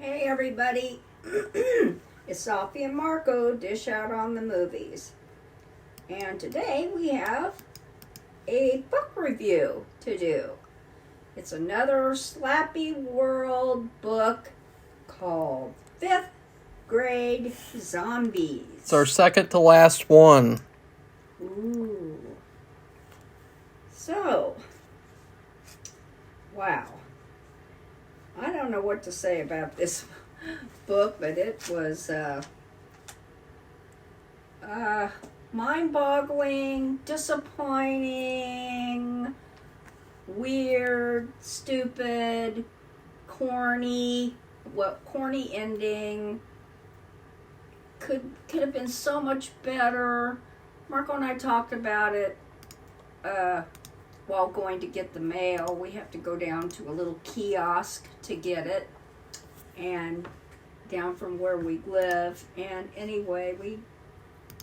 Hey everybody, it's Safi and Marco dish out on the movies. And today we have a book review to do. It's another Slappyworld book called 5th Grade Zombies. It's our second to last one. Ooh. So, wow. I don't know what to say about this book, but it was mind-boggling, disappointing, weird, stupid, corny. Corny ending. Could have been so much better. Marco and I talked about it while going to get the mail. We have to go down to a little kiosk to get it, and down from where we live. And anyway,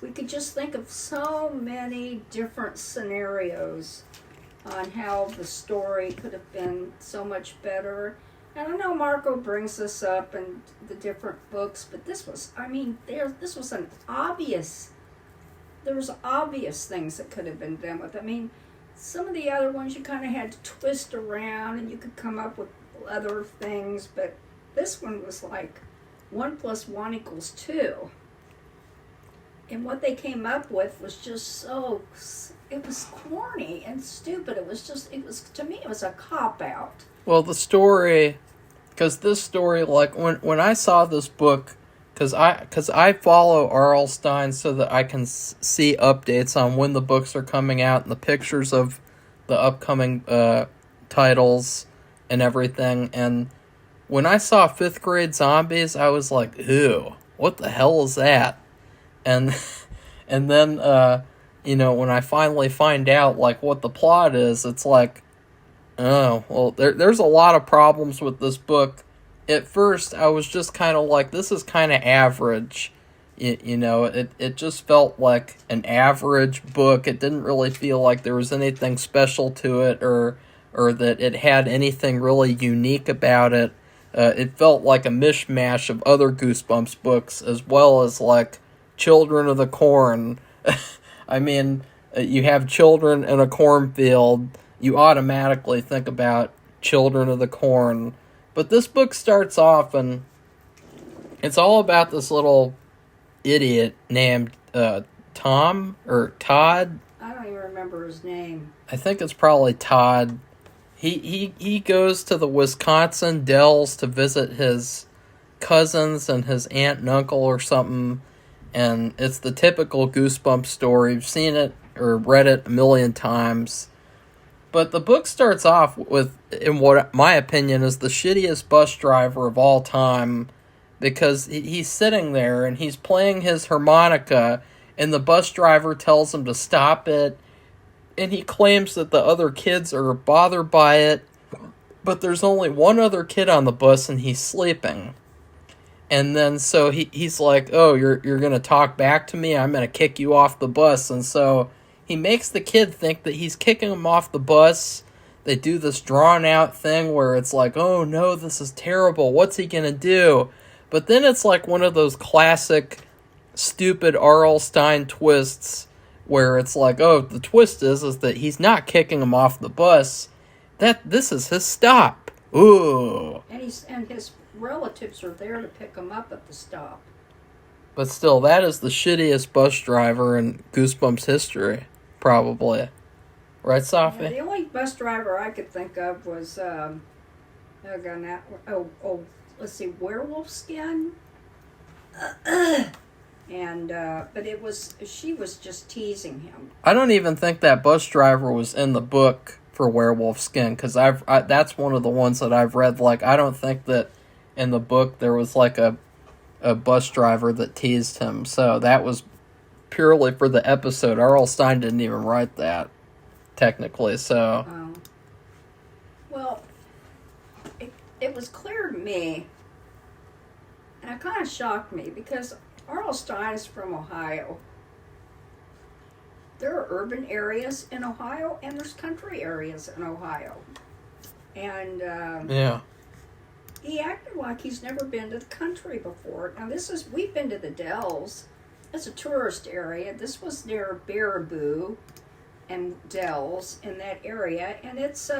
we could just think of so many different scenarios on how the story could have been so much better. And I know Marco brings this up in the different books, but this was, this was an obvious, there was obvious things that could have been done with. Some of the other ones you kind of had to twist around and you could come up with other things, but this one was like 1 + 1 = 2. And what they came up with was just it was corny and stupid. To me, it was a cop-out. Well, this story, like, when I saw this book, because I follow R.L. Stine so that I can see updates on when the books are coming out and the pictures of the upcoming titles and everything. And when I saw 5th Grade Zombies, I was like, ew, what the hell is that? And then, when I finally find out, like, what the plot is, it's like, oh, well, there's a lot of problems with this book. At first, I was just kind of like, this is kind of average. It just felt like an average book. It didn't really feel like there was anything special to it or that it had anything really unique about it. It felt like a mishmash of other Goosebumps books, as well as, like, Children of the Corn. You have children in a cornfield, you automatically think about Children of the Corn. But this book starts off, and it's all about this little idiot named Tom or Todd. I don't even remember his name. I think it's probably Todd. He goes to the Wisconsin Dells to visit his cousins and his aunt and uncle or something, and it's the typical Goosebumps story. You've seen it or read it a million times. But the book starts off with, in what my opinion is the shittiest bus driver of all time, because he's sitting there and he's playing his harmonica, and the bus driver tells him to stop it, and he claims that the other kids are bothered by it, but there's only one other kid on the bus and he's sleeping. And then so he's like, oh, you're going to talk back to me? I'm going to kick you off the bus. And so he makes the kid think that he's kicking him off the bus. They do this drawn-out thing where it's like, oh, no, this is terrible. What's he going to do? But then it's like one of those classic, stupid R.L. Stine twists where it's like, oh, the twist is that he's not kicking him off the bus. This is his stop. Ooh. And his relatives are there to pick him up at the stop. But still, that is the shittiest bus driver in Goosebumps history. Probably. Right, Safi? Yeah, the only bus driver I could think of was, let's see, Werewolf Skin? But she was just teasing him. I don't even think that bus driver was in the book for Werewolf Skin, because that's one of the ones that I've read. Like, I don't think that in the book there was, like, a bus driver that teased him. So that was purely for the episode. R.L. Stine didn't even write that, technically, so... Well, it was clear to me, and it kind of shocked me, because R.L. Stine is from Ohio. There are urban areas in Ohio, and there's country areas in Ohio. And yeah, he acted like he's never been to the country before. Now we've been to the Dells. It's a tourist area. This was near Baraboo and Dells in that area, and it's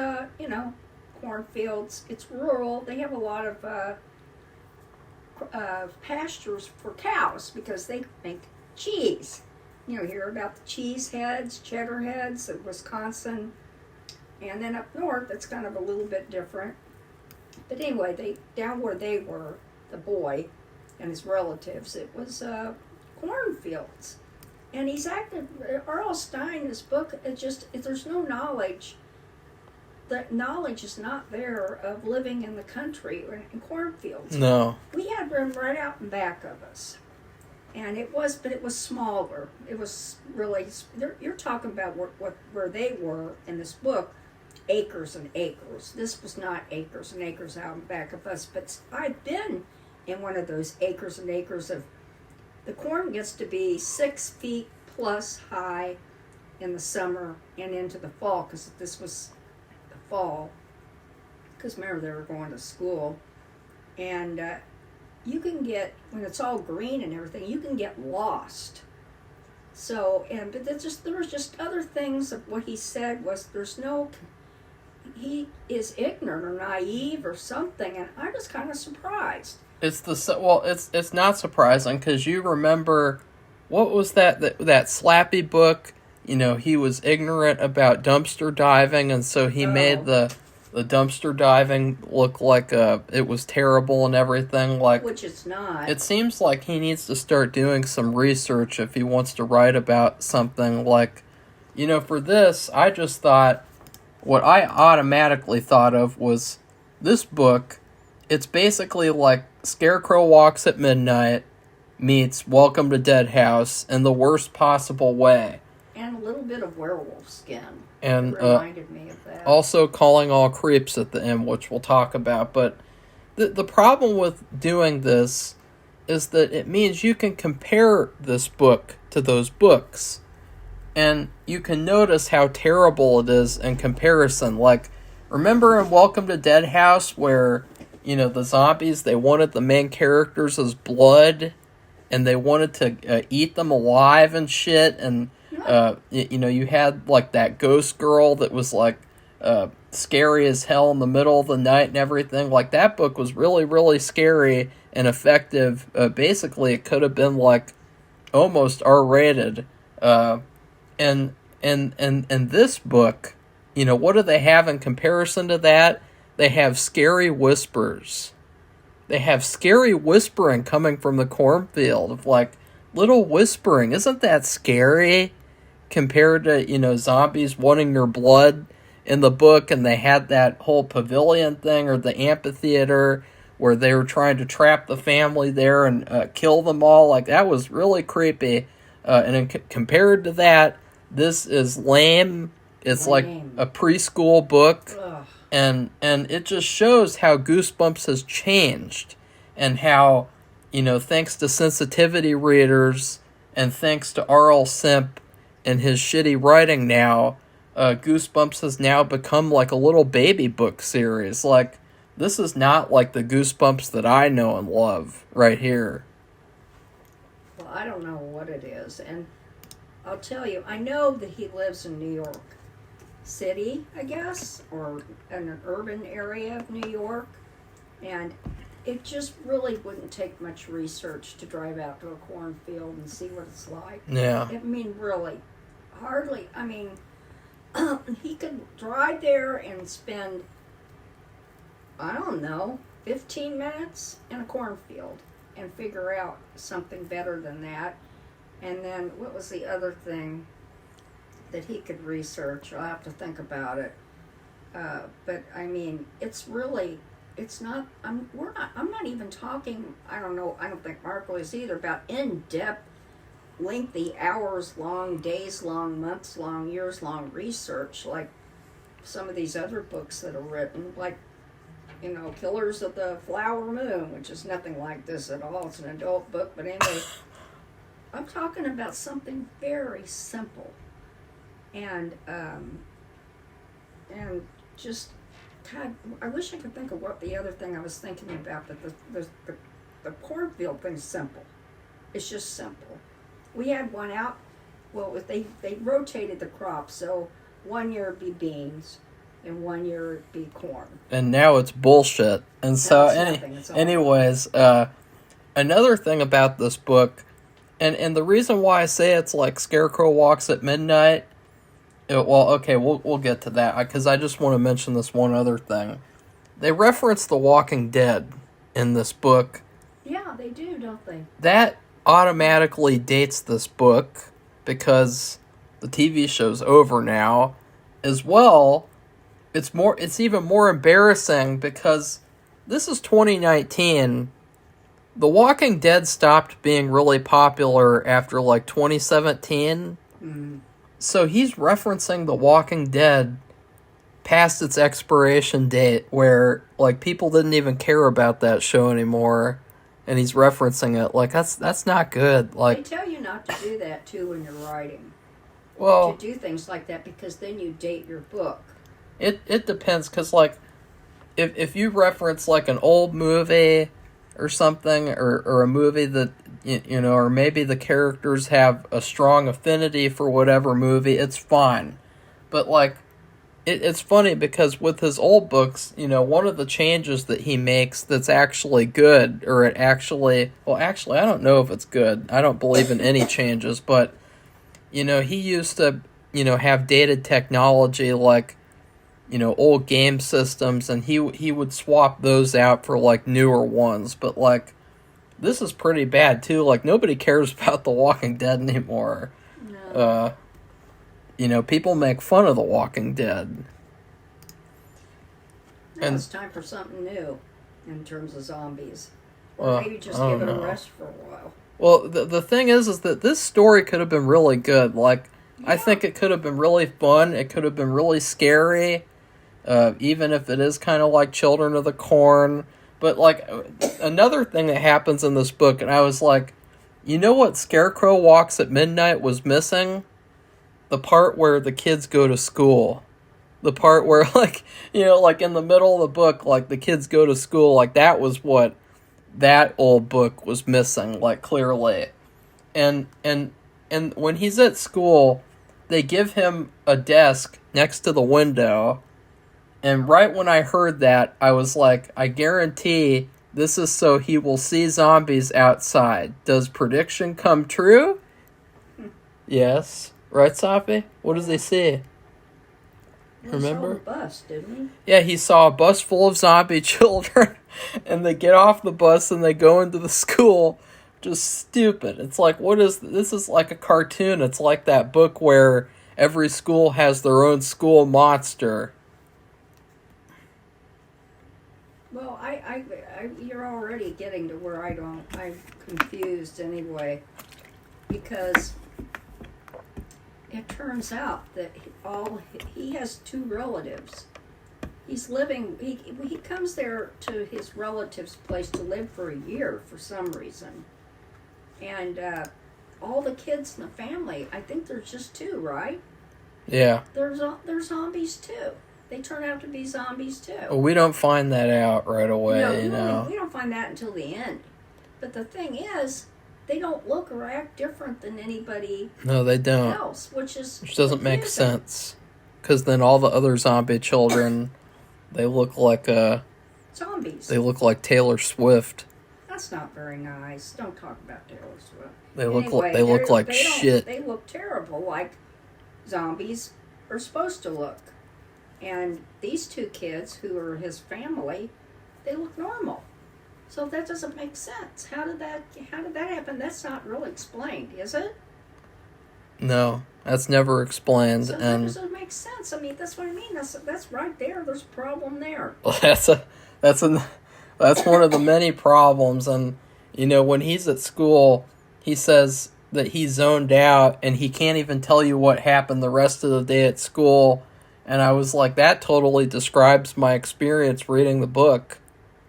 cornfields. It's rural. They have a lot of pastures for cows because they make cheese. Hear about the cheese heads, cheddar heads in Wisconsin, and then up north it's kind of a little bit different. But anyway, down where they were, the boy and his relatives, it was cornfields. And he's acted, R.L. Stine, his book, there's no knowledge. The knowledge is not there of living in the country or in cornfields. No. We had room right out in back of us. And it was smaller. It was really, you're talking about where they were in this book, acres and acres. This was not acres and acres out in back of us, but I've been in one of those acres and acres of, the corn gets to be 6 feet plus high in the summer and into the fall, because this was the fall, because remember they were going to school. And you can get, when it's all green and everything, you can get lost. So, but there was just other things of what he said was he is ignorant or naive or something, and I was kind of surprised. It's not surprising, because you remember, what was that Slappy book? He was ignorant about dumpster diving, and so he made the dumpster diving look like it was terrible and everything. Which it's not. It seems like he needs to start doing some research if he wants to write about something. For this, I just thought, what I automatically thought of was this book. It's basically like Scarecrow Walks at Midnight meets Welcome to Dead House in the worst possible way. And a little bit of werewolf skin. And it reminded me of that. Also Calling All Creeps at the end, which we'll talk about. But the problem with doing this is that it means you can compare this book to those books. And you can notice how terrible it is in comparison. Remember in Welcome to Dead House where, the zombies, they wanted the main characters as blood, and they wanted to eat them alive and shit, and you had that ghost girl that was scary as hell in the middle of the night and everything. That book was really, really scary and effective. Basically, it could have been almost R-rated. And this book, what do they have in comparison to that? They have scary whispers. They have scary whispering coming from the cornfield of little whispering. Isn't that scary? Compared to, zombies wanting your blood in the book, and they had that whole pavilion thing or the amphitheater where they were trying to trap the family there and kill them all. That was really creepy. And compared to that, this is lame. It's lame. A preschool book. Ugh. And it just shows how Goosebumps has changed, and how, thanks to sensitivity readers and thanks to R.L. Simp and his shitty writing now, Goosebumps has now become a little baby book series. This is not the Goosebumps that I know and love right here. Well, I don't know what it is, and I'll tell you, I know that he lives in New York City, I guess, or in an urban area of New York, and it just really wouldn't take much research to drive out to a cornfield and see what it's like. Yeah. Really, hardly. He could drive there and spend, 15 minutes in a cornfield and figure out something better than that. And then, what was the other thing that he could research? I'll have to think about it. But it's not. I'm not even talking. I don't think Marco is either, about in-depth, lengthy, hours-long, days-long, months-long, years-long research like some of these other books that are written, Killers of the Flower Moon, which is nothing like this at all. It's an adult book, but anyway, I'm talking about something very simple, and just God, I wish I could think of what the other thing I was thinking about, but the cornfield thing's simple. It's just simple. We had one out, well, they rotated the crops, so one year it'd be beans, and one year it'd be corn. And now it's bullshit. And so, anyways, another thing about this book, and the reason why I say it's like Scarecrow Walks at Midnight, we'll get to that, because I just want to mention this one other thing. They reference The Walking Dead in this book. Yeah, they do, don't they? That automatically dates this book, because the TV show's over now. As well, it's even more embarrassing because this is 2019. The Walking Dead stopped being really popular after like 2017. Mm-hmm. So he's referencing The Walking Dead past its expiration date, where like people didn't even care about that show anymore, and he's referencing it. Like that's not good. Like, they tell you not to do that too when you're writing. Well, to do things like that, because then you date your book. It depends, because like if you reference like an old movie or something, or a movie that you know, or maybe the characters have a strong affinity for whatever movie, it's fine. But like it's funny because with his old books, you know, one of the changes that he makes that's actually good, or actually I don't know if it's good. I don't believe in any changes, but you know, he used to, you know, have dated technology like, you know, old game systems, and he would swap those out for like newer ones. But like, this is pretty bad too. Like, nobody cares about The Walking Dead anymore. No. You know, people make fun of The Walking Dead. And it's time for something new in terms of zombies. Or maybe just give it a rest for a while. Well, the thing is that this story could have been really good. Like, yeah. I think it could have been really fun. It could have been really scary, even if it is kind of like Children of the Corn. But, like, another thing that happens in this book, and I was like, you know what Scarecrow Walks at Midnight was missing? The part where the kids go to school. The part where, like, you know, like in the middle of the book, like, the kids go to school. Like, that was what that old book was missing, like, clearly. And when he's at school, they give him a desk next to the window, and right when I heard that, I was like, I guarantee this is so he will see zombies outside. Does prediction come true? Yes. Right, Safi? What does he see? Remember? He saw the bus, didn't he? Yeah, he saw a bus full of zombie children, and they get off the bus and they go into the school. Just stupid. It's like, this is like a cartoon. It's like that book where every school has their own school monster. Well, you're already getting to where I'm confused anyway, because it turns out that he has two relatives. He's living. He comes there to his relative's place to live for a year for some reason, and all the kids in the family. I think there's just two, right? Yeah. There's zombies too. They turn out to be zombies too. Well, we don't find that out right away. No, we don't find that until the end. But the thing is, they don't look or act different than anybody No, they don't. else, which doesn't make sense. Because then all the other zombie children, they look like zombies. They look like Taylor Swift. That's not very nice. Don't talk about Taylor Swift. They look like shit. They look terrible, like zombies are supposed to look. And these two kids, who are his family, they look normal. So that doesn't make sense. How did that happen? That's not really explained, is it? No, that's never explained. So that doesn't make sense. I mean, that's what I mean. That's right there. There's a problem there. That's one of the many problems. And you know, when he's at school, he says that he zoned out and he can't even tell you what happened the rest of the day at school. And I was like, that totally describes my experience reading the book.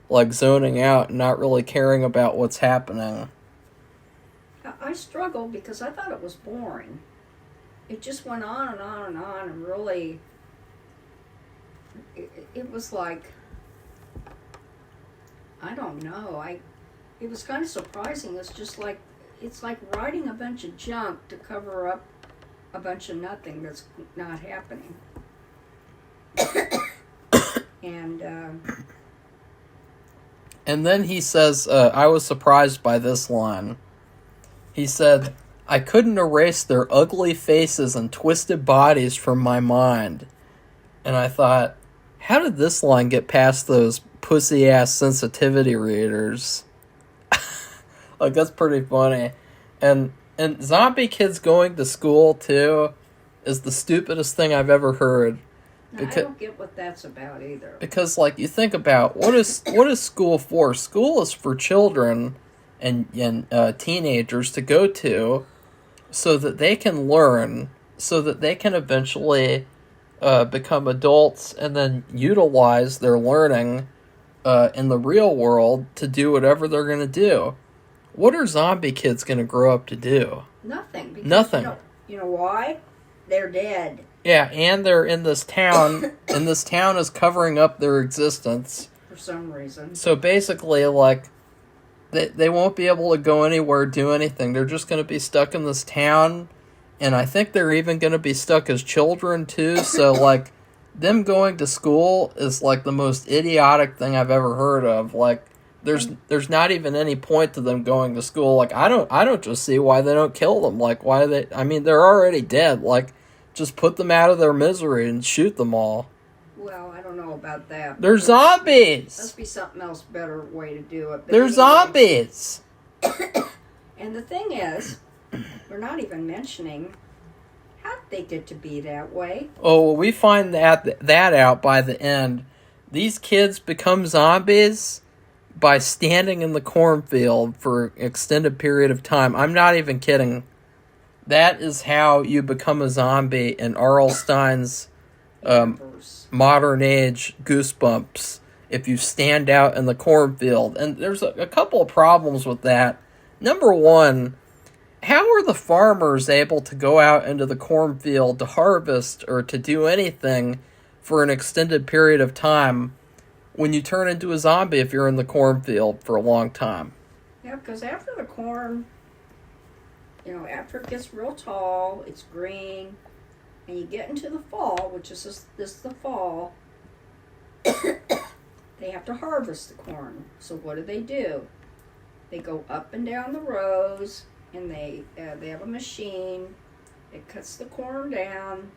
Like, zoning out and not really caring about what's happening. I struggled because I thought it was boring. It just went on and on and on, and really, it was like, I don't know. It was kind of surprising. It's like writing a bunch of junk to cover up a bunch of nothing that's not happening. And then he says, I was surprised by this line. He said, I couldn't erase their ugly faces and twisted bodies from my mind. And I thought, how did this line get past those pussy-ass sensitivity readers? Like, that's pretty funny. And zombie kids going to school, too, is the stupidest thing I've ever heard. I don't get what that's about either. Because, like, you think about, what is school for? School is for children and teenagers to go to so that they can learn, so that they can eventually become adults and then utilize their learning in the real world to do whatever they're going to do. What are zombie kids going to grow up to do? Nothing. Nothing. You know why? They're dead. Yeah, and they're in this town, and this town is covering up their existence. For some reason. So basically, like, they won't be able to go anywhere, do anything. They're just going to be stuck in this town, and I think they're even going to be stuck as children, too. So, like, them going to school is, like, the most idiotic thing I've ever heard of. Like, there's not even any point to them going to school. Like, I don't just see why they don't kill them. Like, they're already dead. Like, just put them out of their misery and shoot them all. Well, I don't know about that. They're zombies! Must be something else, better way to do it. But they're zombies! And the thing is, we're not even mentioning how did they get to be that way. Oh, well, we find that out by the end. These kids become zombies by standing in the cornfield for an extended period of time. I'm not even kidding. That is how you become a zombie in R.L. Stine's modern age Goosebumps. If you stand out in the cornfield. And there's a couple of problems with that. Number one, how are the farmers able to go out into the cornfield to harvest or to do anything for an extended period of time when you turn into a zombie if you're in the cornfield for a long time? Yeah, because after the corn, after it gets real tall, it's green, and you get into the fall, which is this the fall, they have to harvest the corn. So what do? They go up and down the rows, and they have a machine. It cuts the corn down.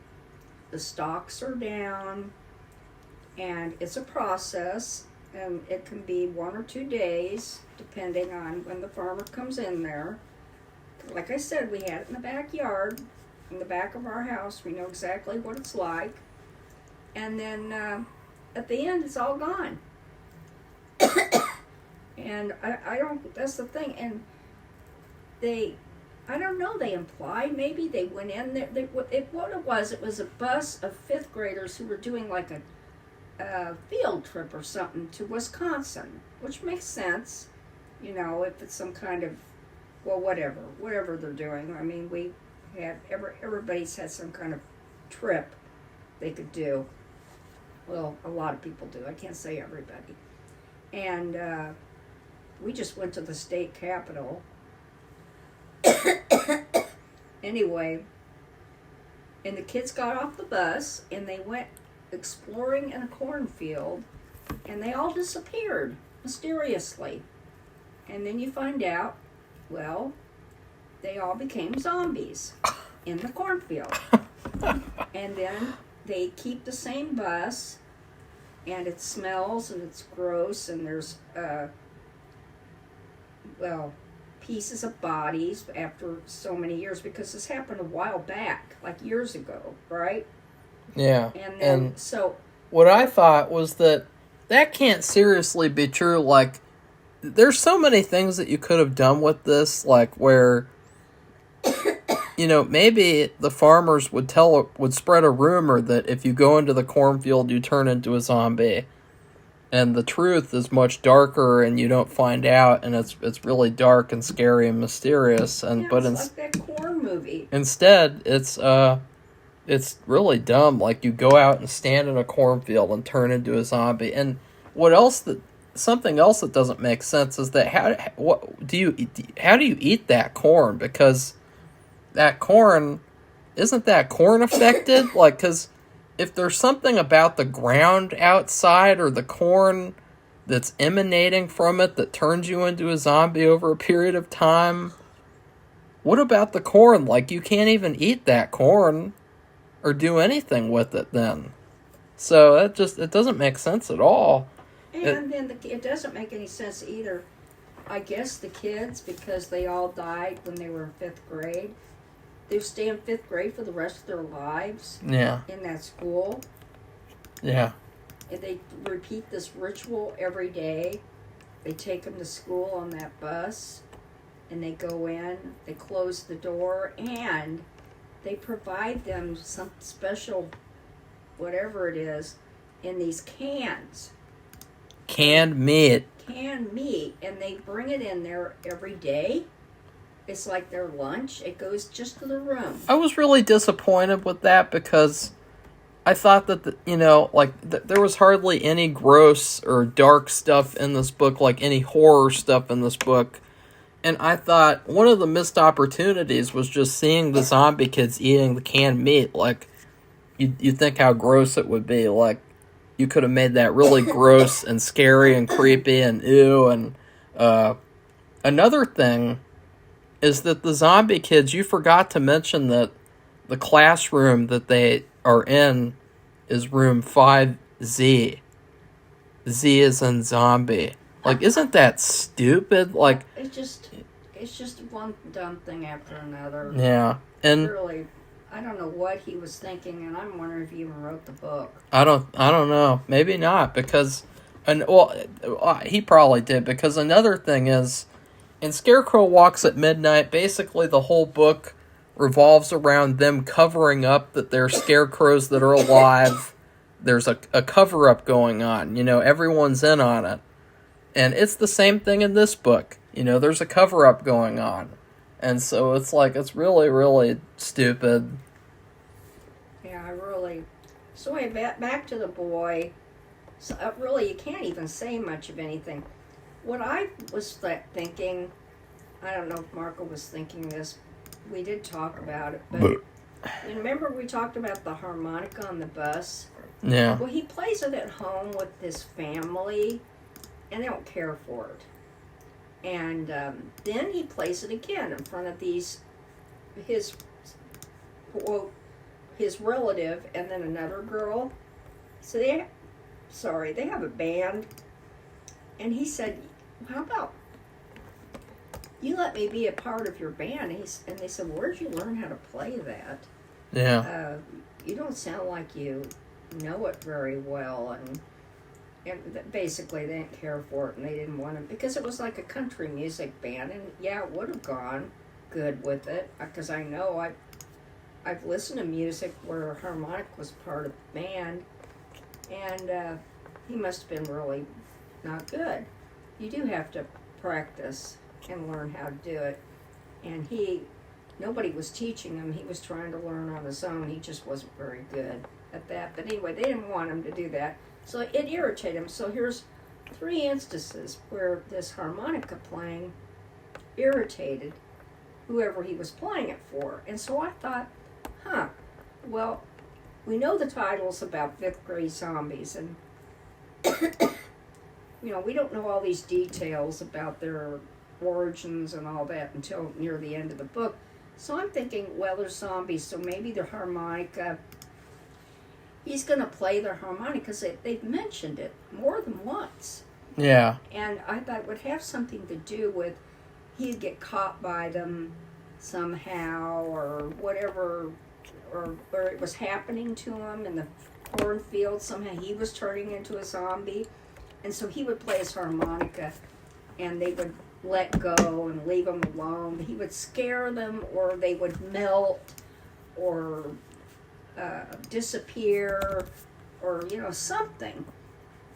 The stalks are down, and it's a process, and it can be 1 or 2 days, depending on when the farmer comes in there. Like I said, we had it in the backyard, in the back of our house. We know exactly what it's like. And then at the end, it's all gone. And I don't, that's the thing. And I don't know, they implied maybe they went in there. What it was a bus of 5th graders who were doing like a field trip or something to Wisconsin, which makes sense, if it's some kind of, well, whatever they're doing. I mean, everybody's had some kind of trip they could do. Well, a lot of people do. I can't say everybody. And we just went to the state capitol. Anyway, and the kids got off the bus and they went exploring in a cornfield, and they all disappeared mysteriously. And then you find out, well, they all became zombies in the cornfield. And then they keep the same bus, and it smells and it's gross, and there's pieces of bodies after so many years, because this happened a while back, like years ago, right? Yeah. And then, so what I thought was that can't seriously be true. Like, there's so many things that you could have done with this, like where, maybe the farmers would spread a rumor that if you go into the cornfield, you turn into a zombie. And the truth is much darker, and you don't find out, and it's really dark and scary and mysterious. It's like that corn movie. Instead, it's it's really dumb. Like, you go out and stand in a cornfield and turn into a zombie. And something else that doesn't make sense is that how do you eat that corn? Because that corn, isn't that corn affected? Like, because if there's something about the ground outside or the corn that's emanating from it that turns you into a zombie over a period of time, what about the corn? Like, you can't even eat that corn or do anything with it then. So it doesn't make sense at all. And then it doesn't make any sense either. I guess the kids, because they all died when they were in 5th grade, they stay in 5th grade for the rest of their lives. Yeah. In that school. Yeah. And they repeat this ritual every day. They take them to school on that bus, and they go in, they close the door, and they provide them some special, whatever it is, in these cans. Canned meat. Canned meat, and they bring it in there every day. It's like their lunch. It goes just to the room. I was really disappointed with that because I thought that, there was hardly any gross or dark stuff in this book, like any horror stuff in this book. And I thought one of the missed opportunities was just seeing the zombie kids eating the canned meat. Like, you think how gross it would be. Like, you could have made that really gross and scary and creepy and ew. And another thing is that the zombie kids, you forgot to mention that the classroom that they are in is room 5Z. Z is in zombie. Like, isn't that stupid? Like, it's just one dumb thing after another. Yeah, and really, I don't know what he was thinking, and I'm wondering if he even wrote the book. I don't know. Maybe not, because, he probably did, because another thing is, in Scarecrow Walks at Midnight, basically the whole book revolves around them covering up that they're scarecrows that are alive. There's a cover-up going on. Everyone's in on it. And it's the same thing in this book. There's a cover-up going on. And so it's it's really, really stupid. Yeah, really. So back to the boy. So, really, you can't even say much of anything. What I was thinking, I don't know if Marco was thinking this, we did talk about it, but you remember we talked about the harmonica on the bus? Yeah. Well, he plays it at home with his family, and they don't care for it. And then he plays it again in front of his relative and then another girl. So they have a band. And he said, how about you let me be a part of your band? And they said, where'd you learn how to play that? Yeah. You don't sound like you know it very well. And basically they didn't care for it, and they didn't want it because it was like a country music band. And yeah, it would have gone good with it, because I know I've listened to music where harmonic was part of the band, and he must have been really not good. You do have to practice and learn how to do it. And nobody was teaching him. He was trying to learn on his own. He just wasn't very good at that. But anyway, they didn't want him to do that. So it irritated him. So here's 3 instances where this harmonica playing irritated whoever he was playing it for. And so I thought, well, we know the title's about 5th grade zombies, and we don't know all these details about their origins and all that until near the end of the book. So I'm thinking, well, they're zombies, so maybe the harmonica, he's going to play their harmonica, because they've mentioned it more than once. Yeah. And I thought it would have something to do with he'd get caught by them somehow, or whatever, or it was happening to him in the cornfield. Somehow he was turning into a zombie. And so he would play his harmonica, and they would let go and leave him alone. He would scare them, or they would melt, or disappear, or something.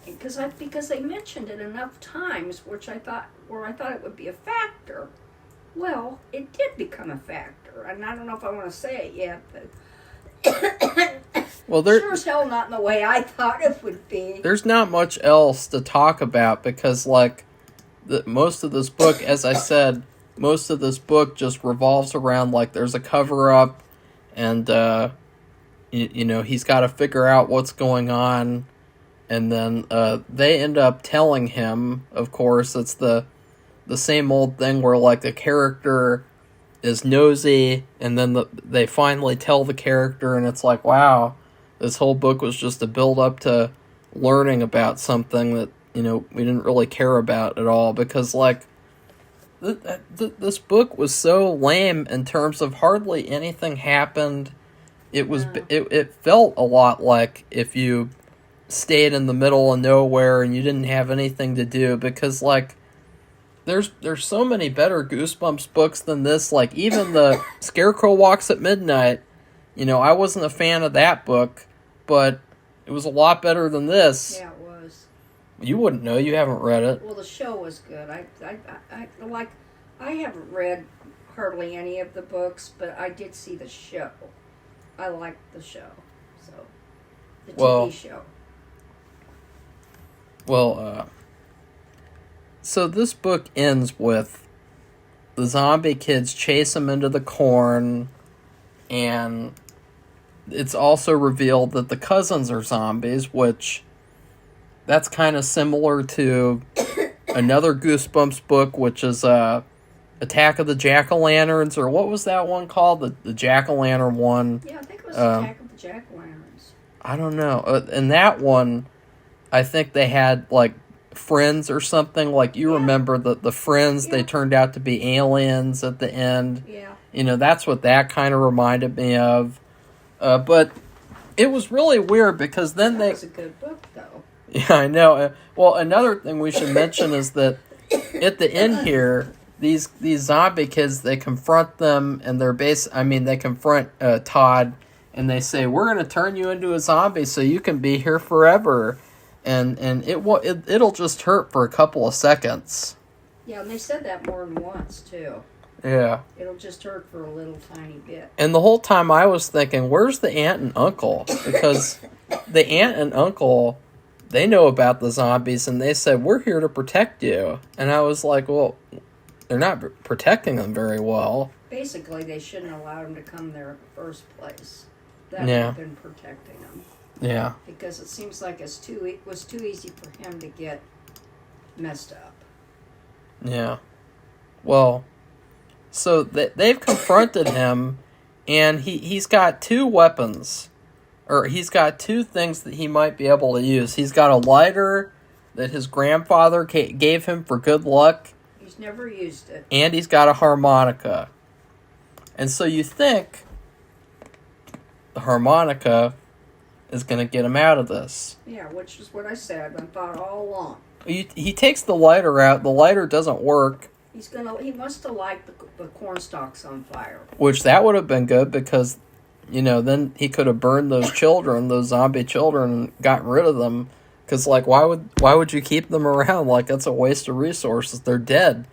Because they mentioned it enough times, where I thought it would be a factor. Well, it did become a factor, and I don't know if I want to say it yet, Well, sure as hell not in the way I thought it would be. There's not much else to talk about because, like, most of this book, as I said, most of this book just revolves around, like, there's a cover-up, and, you know, he's got to figure out what's going on, and then they end up telling him, of course, it's the same old thing where, like, the character is nosy, and then they finally tell the character, and it's like, wow, this whole book was just a build-up to learning about something that, you know, we didn't really care about at all, because, like, this book was so lame in terms of hardly anything happened. It was it felt a lot like if you stayed in the middle of nowhere and you didn't have anything to do, because, like, there's so many better Goosebumps books than this. Like, even the Scarecrow Walks at Midnight, you know, I wasn't a fan of that book, but it was a lot better than this. Yeah, it was. You wouldn't know. You haven't read it. Well, the show was good. I haven't read hardly any of the books, but I did see the show. I liked the show. So, the TV show. Well, so this book ends with the zombie kids chase him into the corn, and it's also revealed that the cousins are zombies, which that's kind of similar to another Goosebumps book, which is Attack of the Jack-O-Lanterns, or what was that one called? The Jack-O-Lantern one. Yeah, I think it was Attack of the Jack-O-Lanterns. I don't know. In that one, I think they had, like, friends or something. Like, you remember the friends, they turned out to be aliens at the end. Yeah. You know, that's what that kind of reminded me of. But it was really weird because then That was a good book, though. Yeah, I know. Well, another thing we should mention is that at the end here, these zombie kids, they confront them, and they confront Todd, and they say, "We're going to turn you into a zombie so you can be here forever." And it'll just hurt for a couple of seconds. Yeah, and they said that more than once, too. Yeah. It'll just hurt for a little tiny bit. And the whole time I was thinking, where's the aunt and uncle? Because the aunt and uncle, they know about the zombies, and they said, "We're here to protect you." And I was like, well, they're not protecting them very well. Basically, they shouldn't allow them to come there in the first place. That would have been protecting them. Yeah. Because it seems like it was too easy for him to get messed up. Yeah. Well, so they've confronted him, and he's got two weapons. Or he's got two things that he might be able to use. He's got a lighter that his grandfather gave him for good luck. He's never used it. And he's got a harmonica. And so you think the harmonica is going to get him out of this. Yeah, which is what I said. I thought all along. He takes the lighter out. The lighter doesn't work. He must have liked the corn stalks on fire. Which that would have been good because, you know, then he could have burned those children, those zombie children, and gotten rid of them. Because, like, why would you keep them around? Like, that's a waste of resources. They're dead.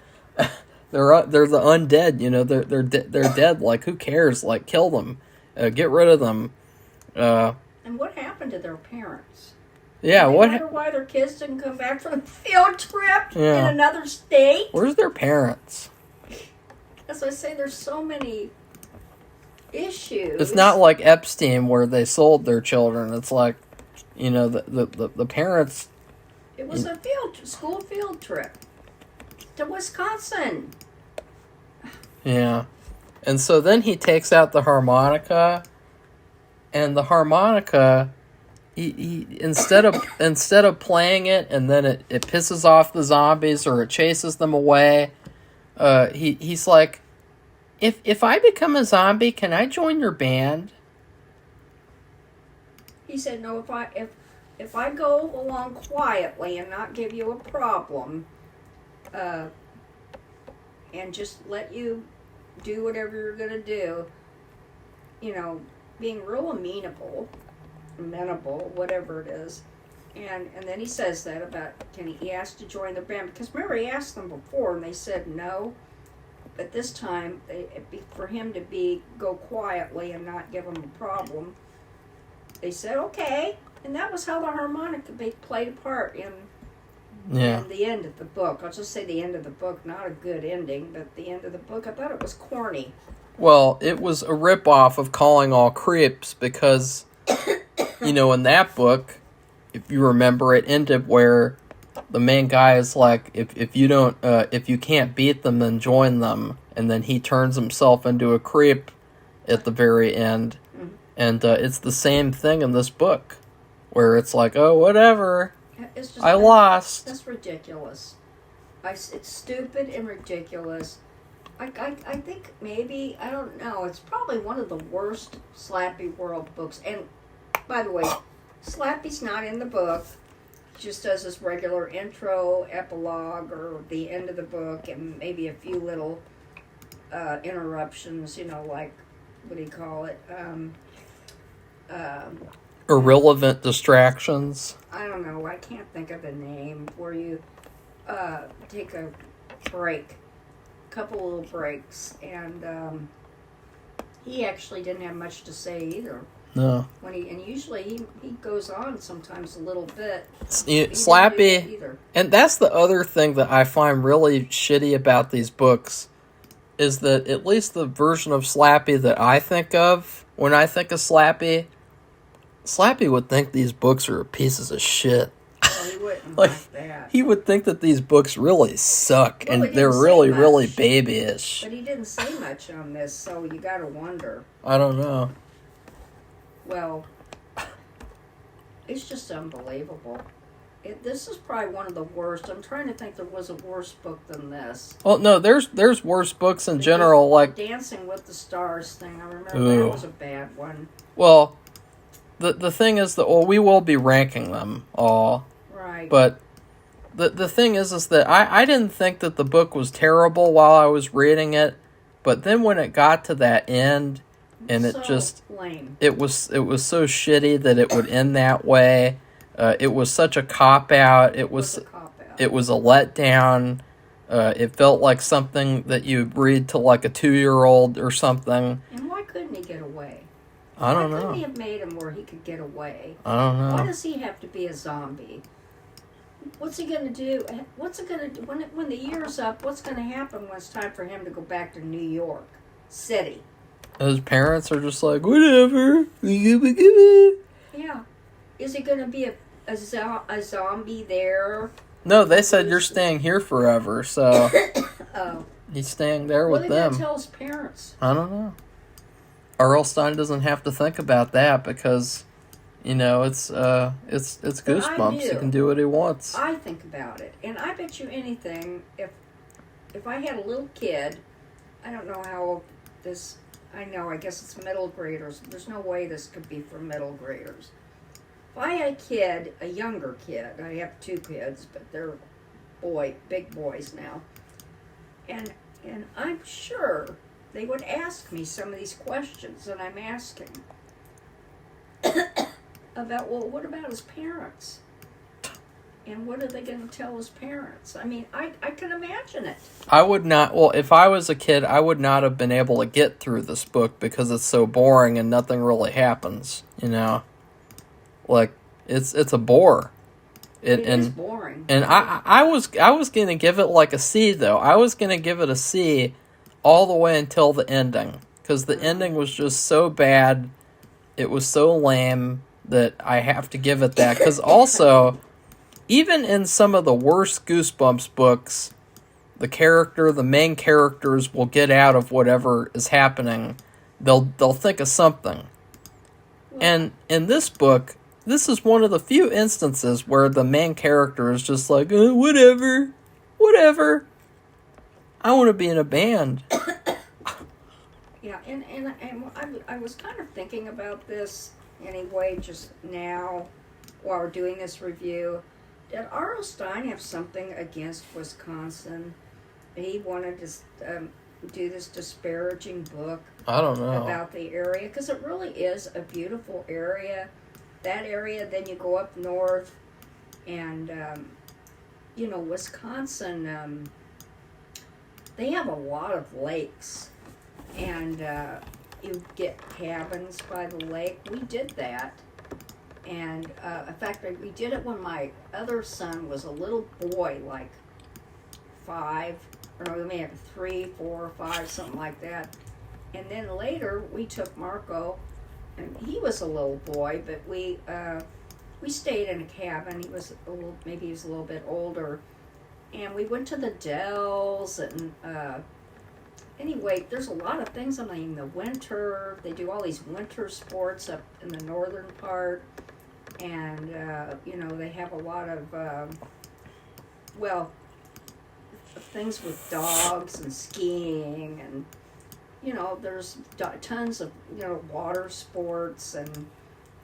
they're the undead. You know, they're dead. Like, who cares? Like, kill them. Get rid of them. And what happened to their parents? Yeah, I wonder why their kids didn't come back from the field trip in another state. Where's their parents? As I say, there's so many issues. It's not like Epstein where they sold their children. It's like, you know, the parents. It was a school field trip to Wisconsin. Yeah, and so then he takes out the harmonica, and the harmonica, he instead of playing it and then it pisses off the zombies or it chases them away, he's like, if I become a zombie, can I join your band? He said, no, if I go along quietly and not give you a problem, and just let you do whatever you're going to do, you know, being real amenable, whatever it is. And then he says that about, he asked to join the band, because remember he asked them before and they said no. But this time, for him to go quietly and not give him a problem, they said okay, and that was how the harmonica played a part in the end of the book. I'll just say the end of the book, not a good ending, but the end of the book. I thought it was corny. Well, it was a ripoff of Calling All Creeps because, in that book, if you remember, it ended where the main guy is like, if you can't beat them, then join them, and then he turns himself into a creep at the very end, and it's the same thing in this book, where it's like, oh, whatever, I lost. That's ridiculous. It's stupid and ridiculous. I think maybe, I don't know, it's probably one of the worst Slappyworld books. And, by the way, Slappy's not in the book. He just does his regular intro, epilogue, or the end of the book, and maybe a few little interruptions, like, what do you call it? Irrelevant distractions. I don't know, I can't think of the name, where you take a break. Couple little breaks, and he actually didn't have much to say either. No. Usually he goes on sometimes a little bit. Slappy, and that's the other thing that I find really shitty about these books, is that at least the version of Slappy that I think of when I think of Slappy would think these books are pieces of shit. Well, he wouldn't like that. He would think that these books really suck, and they're really, really babyish. But he didn't say much on this, so you gotta wonder. I don't know. Well, it's just unbelievable. This is probably one of the worst. I'm trying to think there was a worse book than this. Well, no, there's worse books in general, like Dancing with the Stars thing. I remember that was a bad one. Well, the thing is that we will be ranking them all. Right. But the thing is that I didn't think that the book was terrible while I was reading it, but then when it got to that end, and it just lame. It was so shitty that it would end that way. It was such a cop out. It was a letdown. It felt like something that you'd read to like a 2-year-old or something. And why couldn't he get away? I don't know. Why couldn't he have made him where he could get away? I don't know. Why does he have to be a zombie? What's he going to do? What's it going to do? When the year's up, what's going to happen when it's time for him to go back to New York City? His parents are just like, whatever. Yeah. Is he going to be a zombie there? No, they said you're staying here forever, so Oh. he's staying there What with are they them. going to tell his parents? I don't know. R.L. Stine doesn't have to think about that because, it's Goosebumps. He can do what he wants. I think about it, and I bet you anything, if I had a little kid, I don't know how old this, I guess it's middle graders. There's no way this could be for middle graders. If I had a younger kid, I have 2 kids, but they're big boys now, and I'm sure they would ask me some of these questions that I'm asking about, well, what about his parents? And what are they going to tell his parents? I mean, I can imagine it. I would not, well, if I was a kid, I would not have been able to get through this book because it's so boring and nothing really happens, Like, it's a bore. It is boring. And I was going to give it like a C, though. I was going to give it a C all the way until the ending. Because the ending was just so bad, it was so lame that I have to give it that. Because also, even in some of the worst Goosebumps books, the main characters will get out of whatever is happening. They'll think of something. And in this book, this is one of the few instances where the main character is just like, whatever. I want to be in a band. Yeah, and I was kind of thinking about this anyway just now while we're doing this review. Did R.L. Stine have something against Wisconsin? He wanted to do this disparaging book I don't know about the area, because it really is a beautiful area. That area, then you go up north, and Wisconsin. they have a lot of lakes, and you get cabins by the lake. We did that, and in fact, we did it when my other son was a little boy, like 5, or no, we may have 3, 4, 5, something like that. And then later we took Marco, and he was a little boy, but we stayed in a cabin. He was maybe he was a little bit older, and we went to the Dells, and anyway, there's a lot of things. I mean, the winter, they do all these winter sports up in the northern part, and they have a lot of things with dogs and skiing, and there's tons of water sports and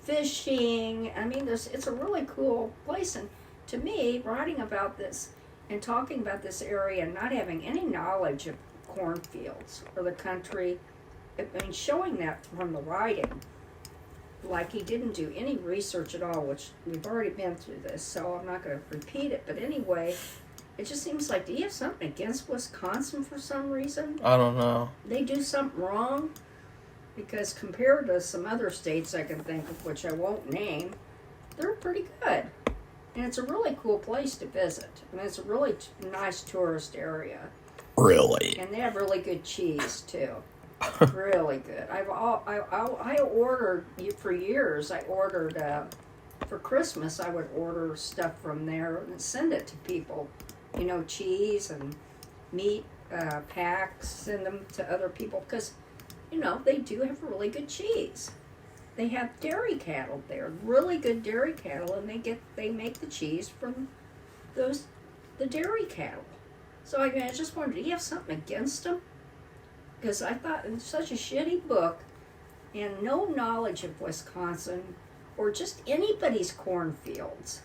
fishing. I mean, it's a really cool place. And to me, writing about this and talking about this area and not having any knowledge of cornfields or the country, I mean, showing that from the writing, like he didn't do any research at all, which we've already been through this, so I'm not going to repeat it. But anyway, it just seems like, do you have something against Wisconsin for some reason? I don't know. They do something wrong? Because compared to some other states I can think of, which I won't name, they're pretty good. And it's a really cool place to visit. I mean, it's a really nice tourist area. Really? And they have really good cheese, too. Really good. I ordered, for years, for Christmas, I would order stuff from there and send it to people. Cheese and meat packs, send them to other people, because, they do have really good cheese. They have dairy cattle there, really good dairy cattle, and they make the cheese from the dairy cattle. So I just wondered, do you have something against them? Because I thought it was such a shitty book, and no knowledge of Wisconsin or just anybody's cornfields.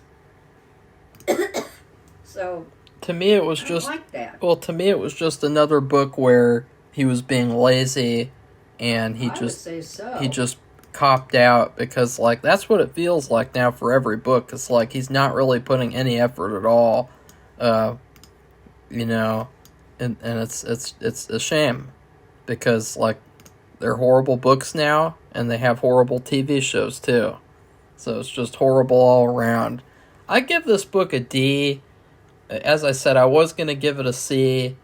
So to me, it was I just like that. Well, to me, it was just another book where he was being lazy, and he I would say so. he just copped out, because that's what it feels like now for every book. It's like he's not really putting any effort at all, and it's a shame, because they're horrible books now, and they have horrible TV shows too, so it's just horrible all around. I give this book a D. As I said, I was going to give it a C.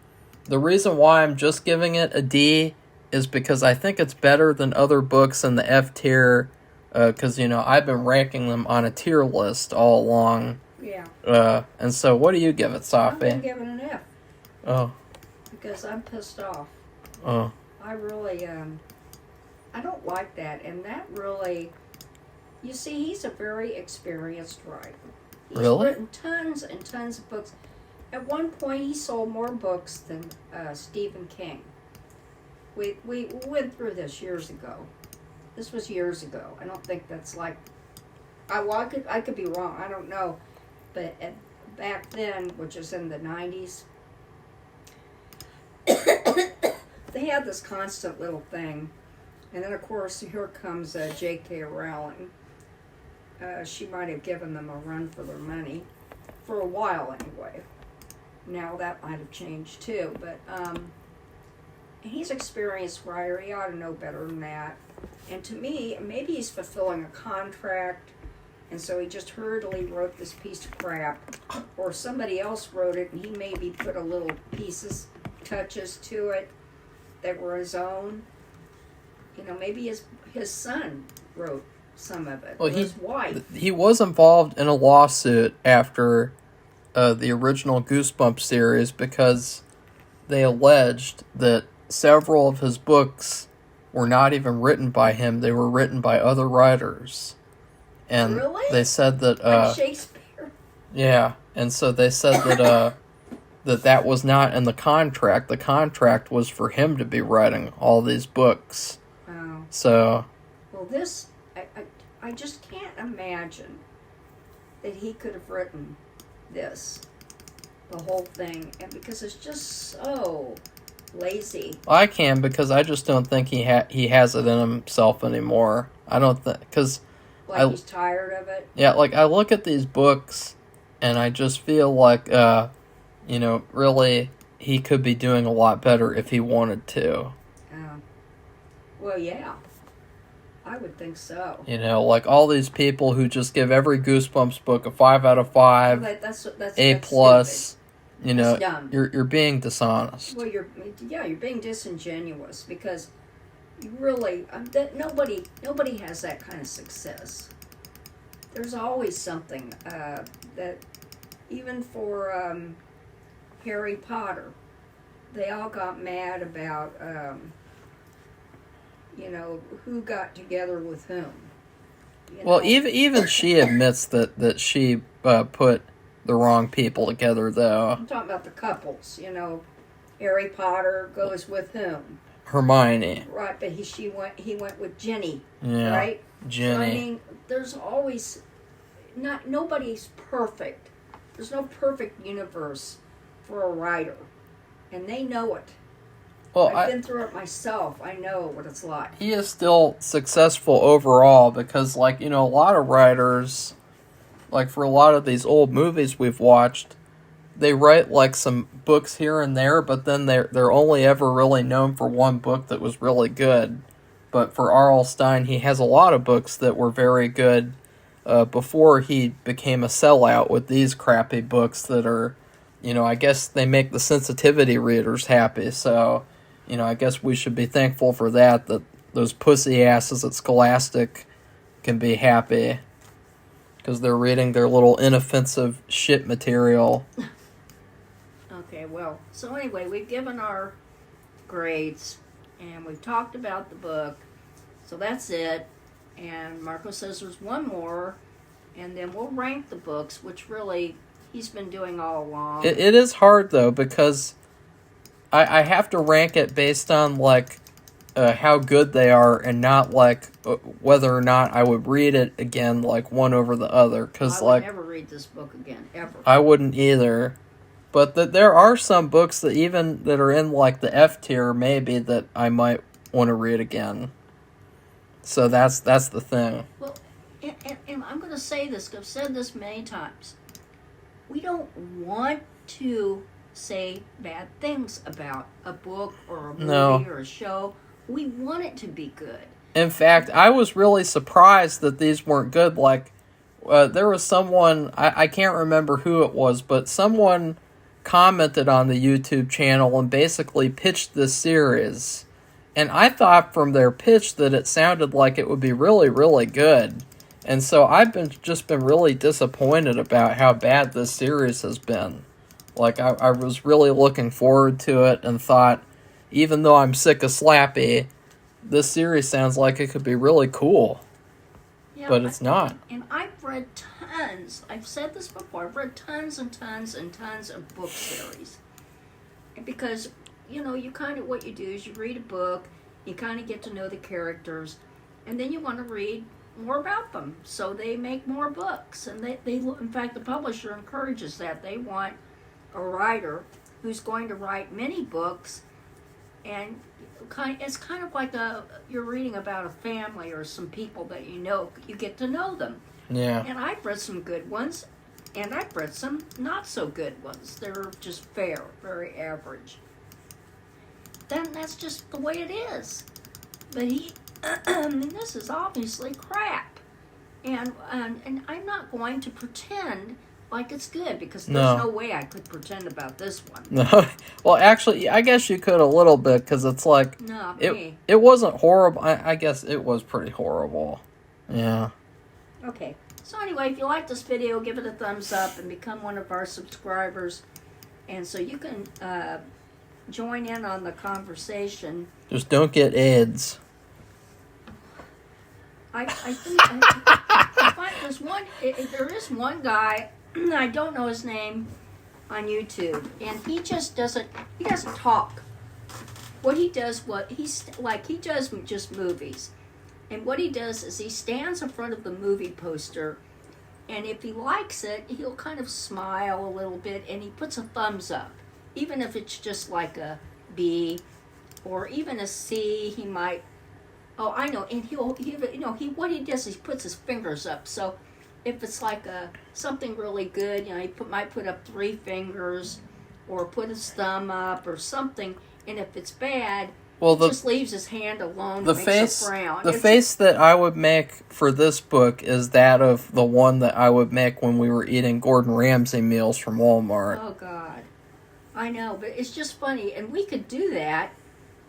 The reason why I'm just giving it a D is because I think it's better than other books in the F tier, because, I've been ranking them on a tier list all along. Yeah. And so, what do you give it, Safi? I'm going to give it an F. Oh. Because I'm pissed off. Oh. I really, I don't like that. And that really, you see, he's a very experienced writer. He's written tons and tons of books. At one point, he sold more books than Stephen King. We went through this years ago. This was years ago. I don't think that's I could be wrong. I don't know. But back then, which is in the 90s, they had this constant little thing. And then, of course, here comes J.K. Rowling. She might have given them a run for their money, for a while anyway. Now that might have changed too, but he's an experienced writer. He ought to know better than that. And to me, maybe he's fulfilling a contract, and so he just hurriedly wrote this piece of crap, or somebody else wrote it, and he maybe put a little touches to it that were his own. Maybe his son wrote some of it. Well, his wife. He was involved in a lawsuit after the original Goosebumps series, because they alleged that several of his books were not even written by him. They were written by other writers. And really? They said that... like Shakespeare? Yeah, and so they said that that was not in the contract. The contract was for him to be writing all these books. Oh. So... Well, this... I just can't imagine that he could have written this, the whole thing, and because it's just so lazy. I can, because I just don't think he has it in himself anymore. I don't think, because he's tired of it. Yeah, I look at these books, and I just feel like really he could be doing a lot better if he wanted to. Well, yeah. I would think so. You know, like all these people who just give every Goosebumps book a 5 out of 5, That's A plus. stupid. You know, That's dumb. you're being dishonest. Well, you're being disingenuous because you really nobody has that kind of success. There's always something that even for Harry Potter, they all got mad about who got together with whom. Well, even she admits that she put the wrong people together, though. I'm talking about the couples. Harry Potter goes with whom? Hermione. Right, but he went with Ginny. Yeah, right? Ginny. So, I mean, there's always nobody's perfect. There's no perfect universe for a writer, and they know it. Well, I've been through it myself. I know what it's like. He is still successful overall because, like, a lot of writers, like for a lot of these old movies we've watched, they write like some books here and there, but then they're only ever really known for one book that was really good. But for R.L. Stine, he has a lot of books that were very good before he became a sellout with these crappy books that are, I guess they make the sensitivity readers happy, so... I guess we should be thankful for that those pussy asses at Scholastic can be happy. Because they're reading their little inoffensive shit material. Okay, well, so anyway, we've given our grades, and we've talked about the book, so that's it. And Marco says there's one more, and then we'll rank the books, which really he's been doing all along. It is hard, though, because... I have to rank it based on, like, how good they are and not, like, whether or not I would read it again, like, one over the other. Cause, I would never read this book again, ever. I wouldn't either. But there are some books that are in, like, the F tier, maybe, that I might want to read again. So that's the thing. Well, and I'm going to say this, because I've said this many times. We don't want to... say bad things about a book or a movie or a show. We want it to be good. In fact, I was really surprised that these weren't good. Like, there was someone, I can't remember who it was, but someone commented on the YouTube channel and basically pitched this series. And I thought from their pitch that it sounded like it would be really, really good. And so I've just been really disappointed about how bad this series has been. Like, I was really looking forward to it and thought, even though I'm sick of Slappy, this series sounds like it could be really cool. Yeah, but it's not. And I've read tons, I've said this before, I've read tons and tons and tons of book series. Because, you kind of, what you do is you read a book, you kind of get to know the characters, and then you want to read more about them. So they make more books. And they in fact, the publisher encourages that. They want a writer who's going to write many books, and it's kind of like you're reading about a family or some people that you get to know them. Yeah. And I've read some good ones, and I've read some not so good ones. They're just fair, very average. Then that's just the way it is. But this is obviously crap, and I'm not going to pretend like it's good, because there's no way I could pretend about this one. No, well, actually, I guess you could a little bit, because it's like... No, it wasn't horrible. I guess it was pretty horrible. Yeah. Okay. So anyway, if you like this video, give it a thumbs up and become one of our subscribers. And so you can join in on the conversation. Just don't get AIDS. I think I find there is one guy... I don't know his name on YouTube, and he doesn't talk. What he does, he does just movies, and what he does is he stands in front of the movie poster, and if he likes it, he'll kind of smile a little bit, and he puts a thumbs up, even if it's just like a B, or even a C. He might, I know, and what he does is he puts his fingers up, so. If it's like something really good, he might put up 3 fingers, or put his thumb up or something. And if it's bad, well, he just leaves his hand alone the and makes face, a frown. the face that I would make for this book is that of the one that I would make when we were eating Gordon Ramsay meals from Walmart. Oh, God. I know, but it's just funny. And we could do that,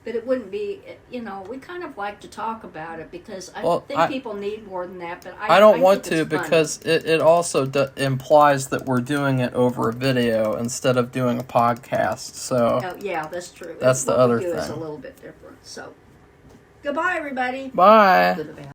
but it wouldn't be, we kind of like to talk about it because I think people need more than that. But I don't want think to it's because it also implies that we're doing it over a video instead of doing a podcast. So oh, yeah, that's true. That's the what other we do is a thing. little bit different. So, goodbye, everybody. Bye. Goodbye.